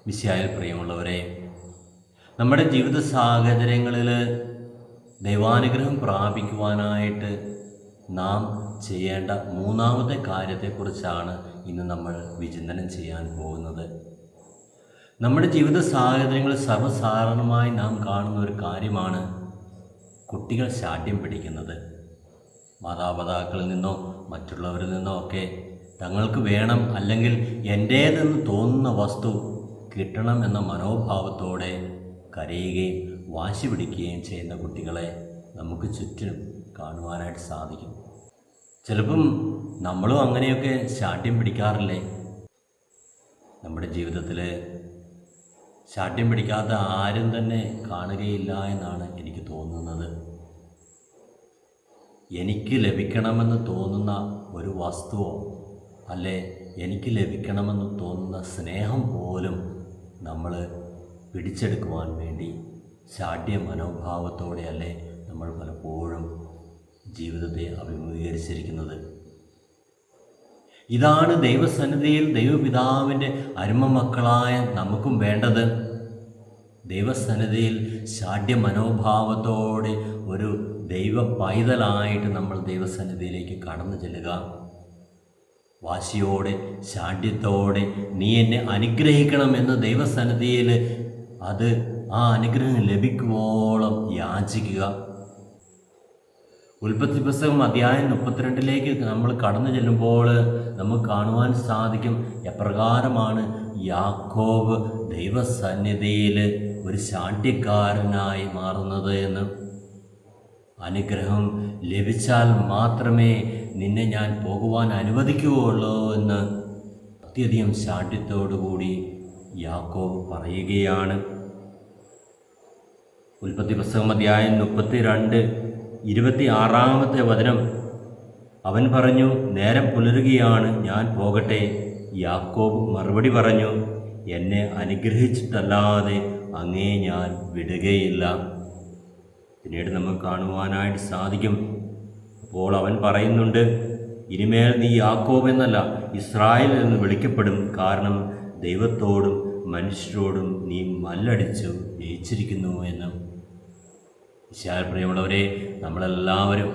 മിശിഹായിൽ പ്രിയമുള്ളവരെ, നമ്മുടെ ജീവിത സാഹചര്യങ്ങളിൽ ദൈവാനുഗ്രഹം പ്രാപിക്കുവാനായിട്ട് നാം ചെയ്യേണ്ട മൂന്നാമത്തെ കാര്യത്തെക്കുറിച്ചാണ് ഇന്ന് നമ്മൾ വിചിന്തനം ചെയ്യാൻ പോകുന്നത്. നമ്മുടെ ജീവിത സാഹചര്യങ്ങളിൽ സർവ്വസാധാരണമായി നാം കാണുന്ന ഒരു കാര്യമാണ് കുട്ടികൾ ശാഠ്യം പിടിക്കുന്നത്. മാതാപിതാക്കളിൽ നിന്നോ മറ്റുള്ളവരിൽ നിന്നോ ഒക്കെ തങ്ങൾക്ക് വേണം, അല്ലെങ്കിൽ എൻ്റേതെന്ന് തോന്നുന്ന വസ്തു കിട്ടണം എന്ന മനോഭാവത്തോടെ കരയുകയും വാശി പിടിക്കുകയും ചെയ്യുന്ന കുട്ടികളെ നമുക്ക് ചുറ്റും കാണുവാനായിട്ട് സാധിക്കും. ചിലപ്പം നമ്മളും അങ്ങനെയൊക്കെ ശാഠ്യം പിടിക്കാറില്ലേ? നമ്മുടെ ജീവിതത്തിൽ ശാഠ്യം പിടിക്കാത്ത ആരും തന്നെ കാണുകയില്ല എന്നാണ് എനിക്ക് തോന്നുന്നത്. എനിക്ക് ലഭിക്കണമെന്ന് തോന്നുന്ന ഒരു വസ്തുവോ അല്ലെ എനിക്ക് ലഭിക്കണമെന്ന് തോന്നുന്ന സ്നേഹം പോലും നമ്മൾ പിടിച്ചെടുക്കുവാൻ വേണ്ടി ശാഠ്യ മനോഭാവത്തോടെ അല്ലേ നമ്മൾ പലപ്പോഴും ജീവിതത്തെ അഭിമുഖീകരിച്ചിരിക്കുന്നത്. ഇതാണ് ദൈവസന്നിധിയിൽ ദൈവപിതാവിൻ്റെ അരുമ മക്കളായ നമുക്കും വേണ്ടത്. ദൈവസന്നിധിയിൽ ശാഠ്യ മനോഭാവത്തോടെ ഒരു ദൈവ പൈതലായിട്ട് നമ്മൾ ദൈവസന്നിധിയിലേക്ക് കടന്നു ചെല്ലുക. വാശിയോടെ ശാഠ്യത്തോടെ നീ എന്നെ അനുഗ്രഹിക്കണമെന്ന് ദൈവസന്നിധിയിൽ ആ അനുഗ്രഹം ലഭിക്കുവോളം യാചിക്കുക. ഉൽപ്പത്തി പുസ്തകം അധ്യായം 32 നമ്മൾ കടന്നു ചെല്ലുമ്പോൾ നമുക്ക് കാണുവാൻ സാധിക്കും എപ്രകാരമാണ് യാക്കോബ് ദൈവസന്നിധിയിൽ ഒരു ശാഠ്യക്കാരനായി മാറുന്നത് എന്ന്. അനുഗ്രഹം ലഭിച്ചാൽ മാത്രമേ നിന്നെ ഞാൻ പോകുവാൻ അനുവദിക്കുകയുള്ളൂ എന്ന് അത്യധികം ശാഠ്യത്തോടുകൂടി യാക്കോബ് പറയുകയാണ്. ഉൽപ്പത്തി പുസ്തകം അധ്യായം 32:26 വചനം, അവൻ പറഞ്ഞു, നേരം പുലരുകയാണ്, ഞാൻ പോകട്ടെ. യാക്കോബ് മറുപടി പറഞ്ഞു, എന്നെ അനുഗ്രഹിച്ചിട്ടല്ലാതെ അങ്ങേ ഞാൻ വിടുകയില്ല. പിന്നീട് നമുക്ക് കാണുവാനായിട്ട് സാധിക്കും. അപ്പോൾ അവൻ പറയുന്നുണ്ട്, ഇനിമേൽ നീ യാക്കോബ് എന്നല്ല ഇസ്രായേൽ എന്ന് വിളിക്കപ്പെടും, കാരണം ദൈവത്തോടും മനുഷ്യരോടും നീ മല്ലടിച്ചു ജയിച്ചിരിക്കുന്നു എന്ന്. പ്രിയമുള്ളവരെ, നമ്മളെല്ലാവരും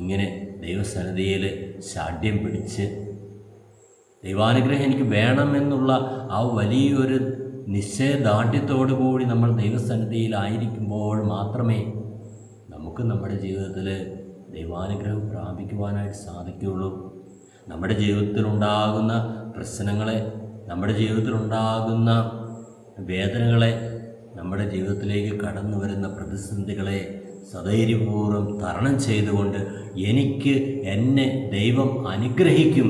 ഇങ്ങനെ ദൈവസന്നിധിയിൽ ശാഠ്യം പിടിച്ച് ദൈവാനുഗ്രഹം എനിക്ക് വേണമെന്നുള്ള ആ വലിയൊരു നിശ്ചയദാർഢ്യത്തോടു കൂടി നമ്മൾ ദൈവസന്നിധിയിലായിരിക്കുമ്പോൾ മാത്രമേ നമുക്ക് നമ്മുടെ ജീവിതത്തിൽ ദൈവാനുഗ്രഹം പ്രാപിക്കുവാനായിട്ട് സാധിക്കുകയുള്ളൂ. നമ്മുടെ ജീവിതത്തിലുണ്ടാകുന്ന പ്രശ്നങ്ങളെ, നമ്മുടെ ജീവിതത്തിലുണ്ടാകുന്ന വേദനകളെ, നമ്മുടെ ജീവിതത്തിലേക്ക് കടന്നു വരുന്ന പ്രതിസന്ധികളെ സധൈര്യപൂർവ്വം തരണം ചെയ്തുകൊണ്ട് എന്നെ ദൈവം അനുഗ്രഹിക്കും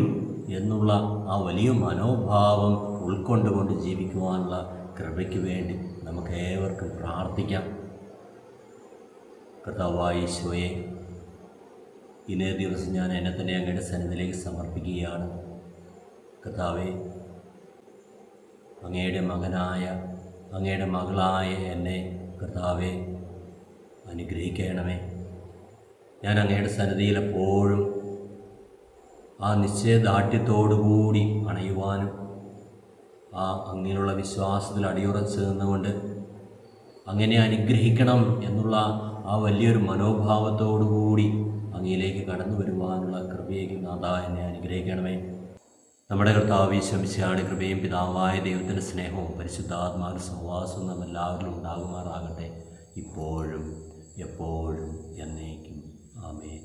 എന്നുള്ള ആ വലിയ മനോഭാവം ഉൾക്കൊണ്ടുകൊണ്ട് ജീവിക്കുവാനുള്ള കൃപയ്ക്ക് വേണ്ടി നമുക്ക് ഏവർക്കും പ്രാർത്ഥിക്കാം. കർത്താവായ ഈശോയെ, ഇന്നേ ദിവസം ഞാൻ എന്നെ തന്നെ അങ്ങയുടെ സന്നിധിയിലേക്ക് സമർപ്പിക്കുകയാണ്. കർത്താവേ, അങ്ങയുടെ മകളായ എന്നെ കർത്താവെ അനുഗ്രഹിക്കണമേ. ഞാൻ അങ്ങയുടെ സന്നിധിയിൽ എപ്പോഴും ആ നിശ്ചയദാർഢ്യത്തോടുകൂടി അണയുവാനും അങ്ങനെയുള്ള വിശ്വാസത്തിൽ അടിയുറച്ച് നിന്നുകൊണ്ട് അങ്ങനെ അനുഗ്രഹിക്കണം എന്നുള്ള ആ വലിയൊരു മനോഭാവത്തോടുകൂടി അങ്ങയിലേക്ക് കടന്നു വരുവാനുള്ള കൃപയേക്ക് നാഥാ എന്നെ അനുഗ്രഹിക്കണമേ. നമ്മുടെ കർത്താവ് ഈശോ മിശിഹായുടെ കൃപയും പിതാവായ ദൈവത്തിൻ്റെ സ്നേഹവും പരിശുദ്ധാത്മാവിൻ്റെ സഹവാസവും നാം എല്ലാവരിലും ഉണ്ടാകുമാറാകട്ടെ, ഇപ്പോഴും എപ്പോഴും എന്നേക്കും. ആമേൻ.